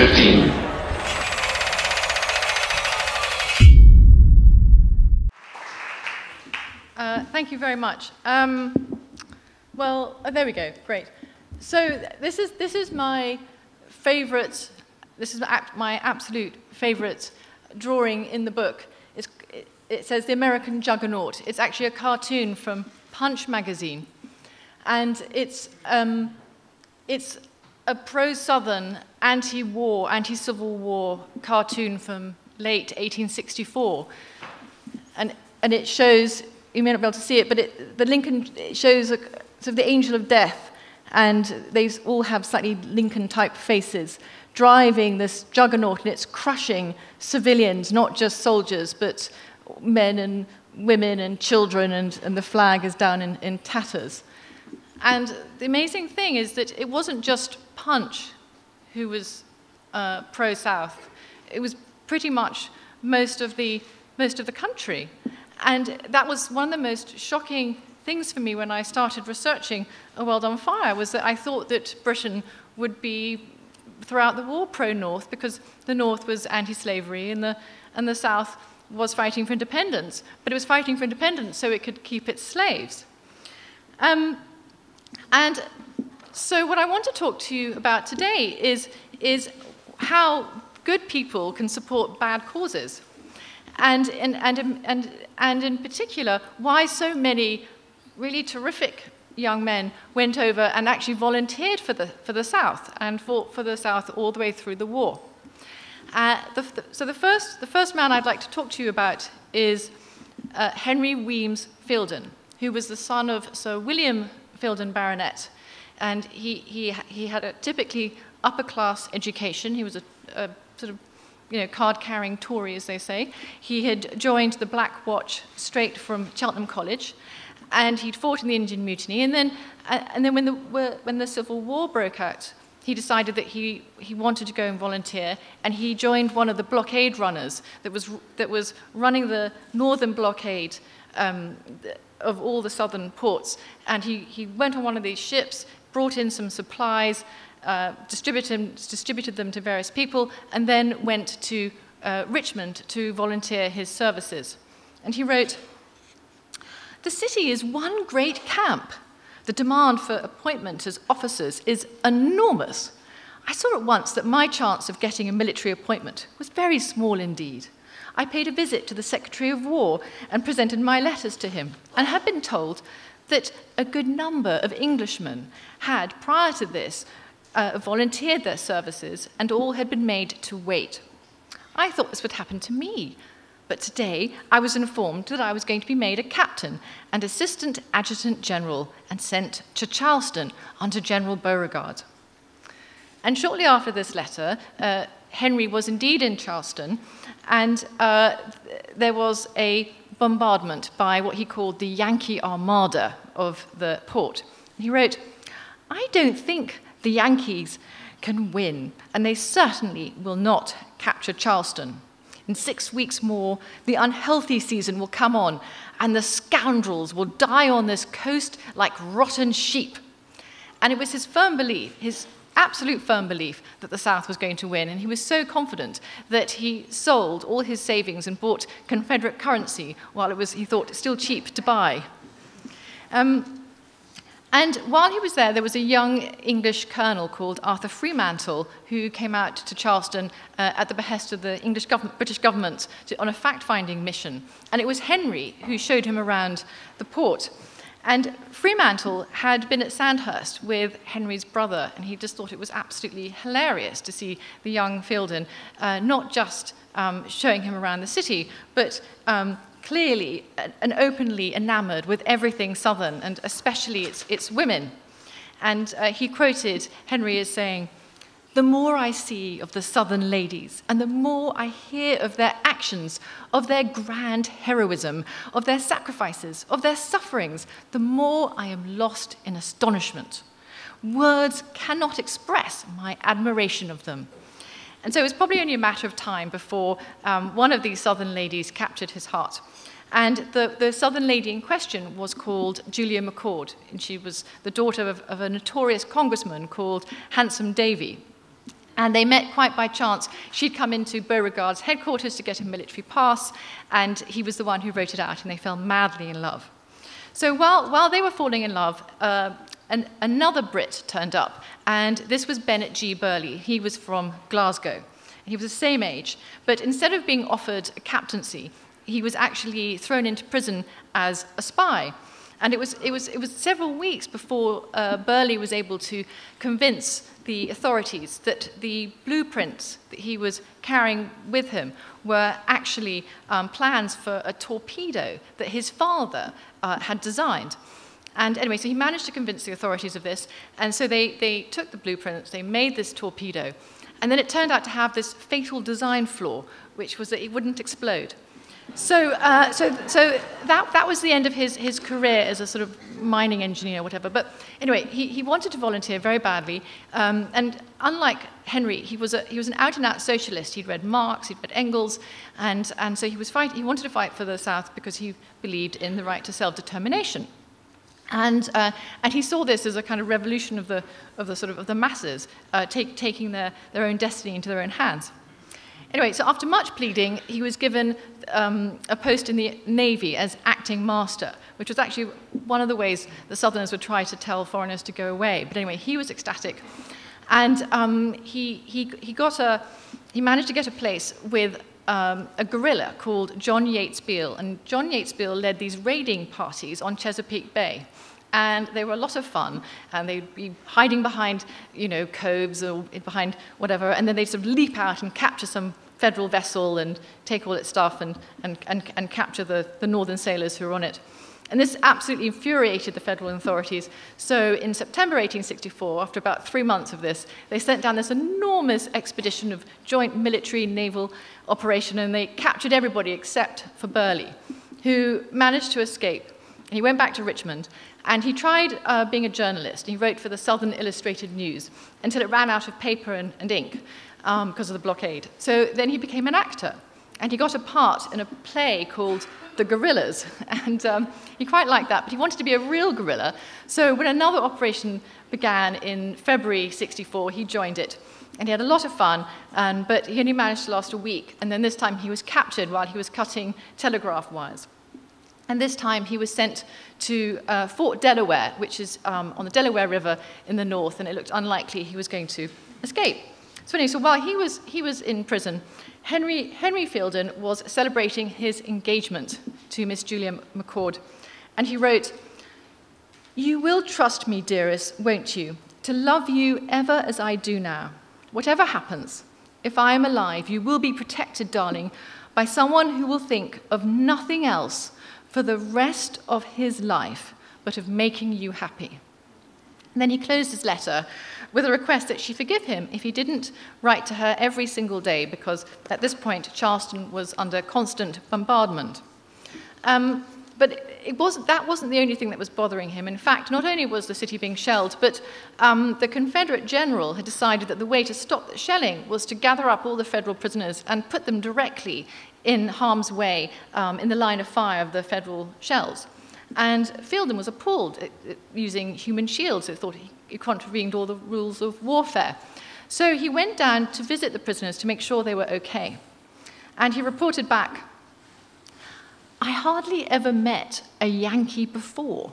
15. Thank you very much. Well, there we go. Great. So this is my favorite. This is my absolute favorite drawing in the book. It says the American Juggernaut. It's actually a cartoon from Punch magazine, and it's a pro-Southern, anti-war, anti-Civil War cartoon from late 1864, and it shows. You may not be able to see it, but it shows sort of the angel of death, and they all have slightly Lincoln-type faces, driving this juggernaut, and it's crushing civilians, not just soldiers, but men and women and children, and the flag is down in tatters. And the amazing thing is that it wasn't just Punch who was pro-South. It was pretty much most of the country. And that was one of the most shocking things for me when I started researching A World on Fire, was that I thought that Britain would be, throughout the war, pro-North, because the North was anti-slavery and the South was fighting for independence. But it was fighting for independence so it could keep its slaves. And so what I want to talk to you about today is how good people can support bad causes. And in particular, why so many really terrific young men went over and actually volunteered for the South and fought for the South all the way through the war. So the first man I'd like to talk to you about is Henry Weems Fielden, who was the son of Sir William Fielden, Baronet, and he had a typically upper-class education. He was a sort of card-carrying Tory, as they say. He had joined the Black Watch straight from Cheltenham College, and he'd fought in the Indian Mutiny. And then when the Civil War broke out, he decided that he wanted to go and volunteer, and he joined one of the blockade runners that was running the northern blockade of all the southern ports. And he went on one of these ships, brought in some supplies, distributed them to various people, and then went to Richmond to volunteer his services. And he wrote, "The city is one great camp. The demand for appointment as officers is enormous. I saw at once that my chance of getting a military appointment was very small indeed. I paid a visit to the Secretary of War and presented my letters to him, and had been told that a good number of Englishmen had, prior to this, volunteered their services, and all had been made to wait. I thought this would happen to me, but today I was informed that I was going to be made a captain and assistant adjutant general and sent to Charleston under General Beauregard." And shortly after this letter, Henry was indeed in Charleston, and there was a bombardment by what he called the Yankee Armada of the port. And he wrote, "I don't think the Yankees can win, and they certainly will not capture Charleston. In 6 weeks more, the unhealthy season will come on, and the scoundrels will die on this coast like rotten sheep." And it was his firm belief, his absolute firm belief, that the South was going to win, and he was so confident that he sold all his savings and bought Confederate currency while it was, he thought, still cheap to buy. And while he was there was a young English colonel called Arthur Fremantle who came out to Charleston at the behest of the British government on a fact-finding mission. And it was Henry who showed him around the port. And Fremantle had been at Sandhurst with Henry's brother, and he just thought it was absolutely hilarious to see the young Fielden not just showing him around the city, but clearly and openly enamored with everything Southern, and especially its women. And he quoted Henry as saying, "The more I see of the Southern ladies, and the more I hear of their actions, of their grand heroism, of their sacrifices, of their sufferings, the more I am lost in astonishment. Words cannot express my admiration of them." And so it was probably only a matter of time before one of these Southern ladies captured his heart. And the Southern lady in question was called Julia McCord, and she was the daughter of a notorious congressman called Handsome Davy. And they met quite by chance. She'd come into Beauregard's headquarters to get a military pass, and he was the one who wrote it out, and they fell madly in love. So while they were falling in love, another Brit turned up, and this was Bennett G. Burley. He was from Glasgow. He was the same age, but instead of being offered a captaincy, he was actually thrown into prison as a spy. And it was several weeks before Burley was able to convince the authorities that the blueprints that he was carrying with him were actually plans for a torpedo that his father had designed. And anyway, so he managed to convince the authorities of this, and so they took the blueprints, they made this torpedo, and then it turned out to have this fatal design flaw, which was that it wouldn't explode. So that was the end of his career as a sort of mining engineer or whatever. But anyway, he wanted to volunteer very badly. And unlike Henry, he was an out-and-out socialist. He'd read Marx, he'd read Engels, and so he wanted to fight for the South because he believed in the right to self-determination. And he saw this as a kind of revolution of the masses, taking their own destiny into their own hands. Anyway, so after much pleading, he was given a post in the Navy as acting master, which was actually one of the ways the Southerners would try to tell foreigners to go away. But anyway, he was ecstatic. And he managed to get a place with a guerrilla called John Yates Beale. And John Yates Beale led these raiding parties on Chesapeake Bay. And they were a lot of fun, and they'd be hiding behind, coves or behind whatever, and then they'd sort of leap out and capture some federal vessel and take all its stuff and capture the northern sailors who were on it. And this absolutely infuriated the federal authorities. So in September 1864, after about 3 months of this, they sent down this enormous expedition of joint military and naval operation, and they captured everybody except for Burley, who managed to escape. And he went back to Richmond, and he tried being a journalist. He wrote for the Southern Illustrated News until it ran out of paper and ink because of the blockade. So then he became an actor, and he got a part in a play called The Guerrillas, and he quite liked that, but he wanted to be a real guerrilla. So when another operation began in February '64, he joined it, and he had a lot of fun, but he only managed to last a week, and then this time he was captured while he was cutting telegraph wires. And this time he was sent to Fort Delaware, which is on the Delaware River in the north, and it looked unlikely he was going to escape. So anyway, so while he was in prison, Henry Fielden was celebrating his engagement to Miss Julia McCord, and he wrote, "You will trust me, dearest, won't you, to love you ever as I do now. Whatever happens, if I am alive, you will be protected, darling, by someone who will think of nothing else for the rest of his life, but of making you happy." And then he closed his letter with a request that she forgive him if he didn't write to her every single day, because at this point Charleston was under constant bombardment. But that wasn't the only thing that was bothering him. In fact, not only was the city being shelled, but the Confederate general had decided that the way to stop the shelling was to gather up all the federal prisoners and put them directly in harm's way in the line of fire of the federal shells. And Fielden was appalled at using human shields. He thought he contravened all the rules of warfare. So he went down to visit the prisoners to make sure they were okay. And he reported back, "I hardly ever met a Yankee before,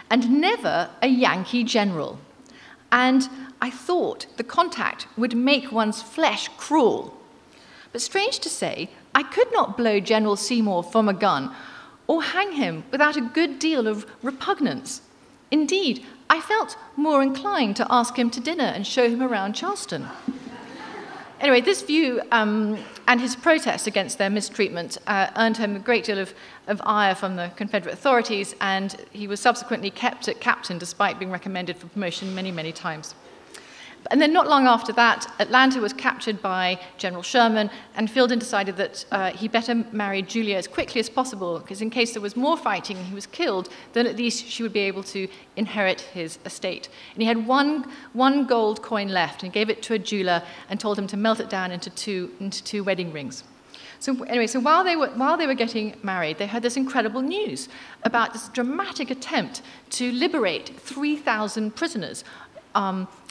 and never a Yankee general. And I thought the contact would make one's flesh crawl. But strange to say, I could not blow General Seymour from a gun or hang him without a good deal of repugnance. Indeed, I felt more inclined to ask him to dinner and show him around Charleston." Anyway, this view and his protest against their mistreatment earned him a great deal of ire from the Confederate authorities, and he was subsequently kept at captain despite being recommended for promotion many, many times. And then not long after that, Atlanta was captured by General Sherman, and Fielden decided that he better marry Julia as quickly as possible, because in case there was more fighting and he was killed, then at least she would be able to inherit his estate. And he had one gold coin left, and he gave it to a jeweler and told him to melt it down into two wedding rings. So anyway, so while they were getting married, they heard this incredible news about this dramatic attempt to liberate 3,000 prisoners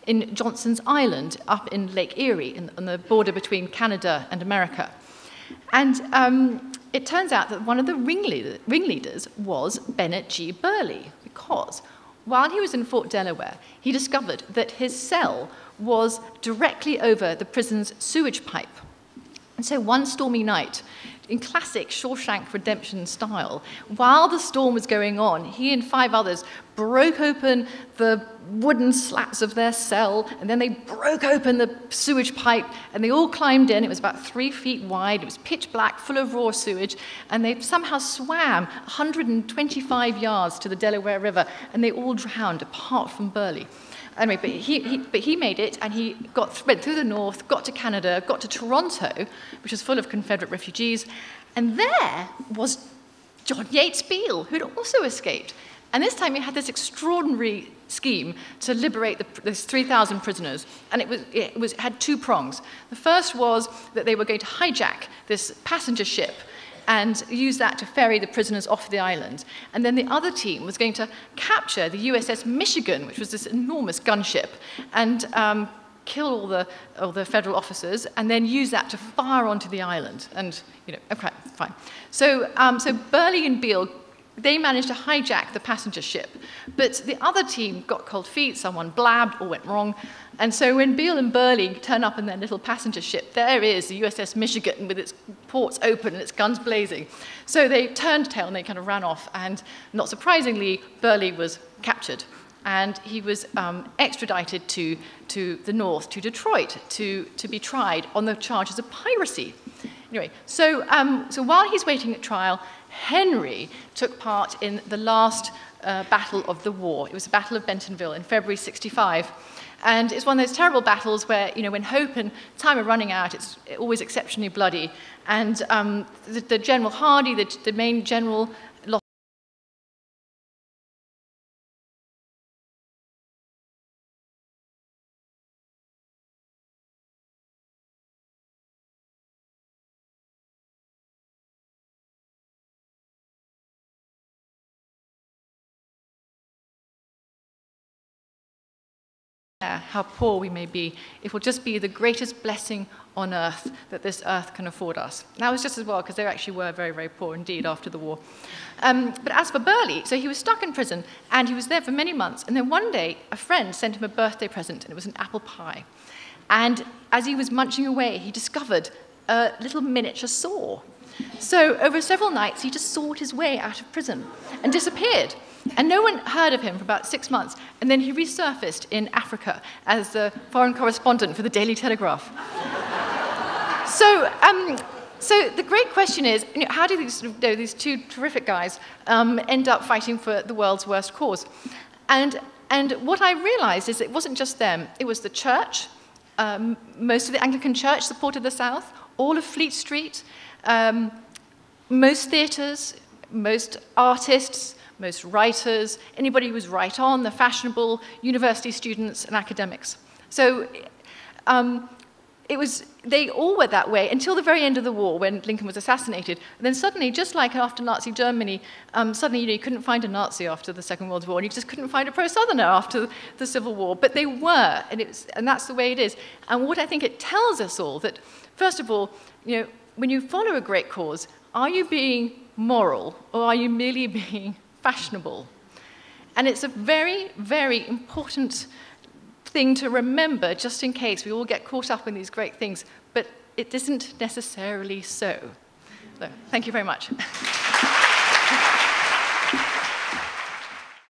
in Johnson's Island up in Lake Erie, on the border between Canada and America. And it turns out that one of the ringleaders was Bennett G. Burley, because while he was in Fort Delaware, he discovered that his cell was directly over the prison's sewage pipe. And so one stormy night, in classic Shawshank Redemption style, while the storm was going on, he and 5 others broke open the wooden slats of their cell, and then they broke open the sewage pipe, and they all climbed in. It was about 3 feet wide. It was pitch black, full of raw sewage, and they somehow swam 125 yards to the Delaware River, and they all drowned, apart from Burley. Anyway, but he made it, and he went through the north, got to Canada, got to Toronto, which was full of Confederate refugees, and there was John Yates Beale, who'd also escaped. And this time he had this extraordinary scheme to liberate those 3,000 prisoners, and it had 2 prongs. The first was that they were going to hijack this passenger ship and use that to ferry the prisoners off the island. And then the other team was going to capture the USS Michigan, which was this enormous gunship, and kill all the federal officers, and then use that to fire onto the island. And, okay, fine. So Burley and Beale, they managed to hijack the passenger ship, but the other team got cold feet, someone blabbed or went wrong, and so when Beale and Burley turn up in their little passenger ship, there is the USS Michigan with its ports open and its guns blazing. So they turned tail and they kind of ran off, and not surprisingly, Burley was captured, and he was extradited to the north, to Detroit, to be tried on the charges of piracy. Anyway, so while he's waiting at trial, Henry took part in the last battle of the war. It was the Battle of Bentonville in February '65. And it's one of those terrible battles where, when hope and time are running out, it's always exceptionally bloody. And the General Hardy, the main general, lost. How poor we may be, it will just be the greatest blessing on earth that this earth can afford us. And that was just as well, because they actually were very, very poor indeed after the war. But as for Burley, so he was stuck in prison, and he was there for many months, and then one day a friend sent him a birthday present, and it was an apple pie. And as he was munching away, he discovered a little miniature saw. So over several nights, he just sawed his way out of prison and disappeared. And no one heard of him for about 6 months, and then he resurfaced in Africa as the foreign correspondent for the Daily Telegraph. So the great question is, how do these 2 terrific guys end up fighting for the world's worst cause? And what I realized is it wasn't just them, it was the church. Most of the Anglican Church supported the South, all of Fleet Street, most theatres, most artists, most writers, anybody who was right on, the fashionable, university students and academics. So they all were that way until the very end of the war when Lincoln was assassinated. And then suddenly, just like after Nazi Germany, suddenly you couldn't find a Nazi after the Second World War, and you just couldn't find a pro-Southerner after the Civil War. But they were, and that's the way it is. And what I think it tells us all that, first of all, when you follow a great cause, are you being moral or are you merely being fashionable? And it's a very, very important thing to remember, just in case we all get caught up in these great things, but it isn't necessarily so. So, thank you very much.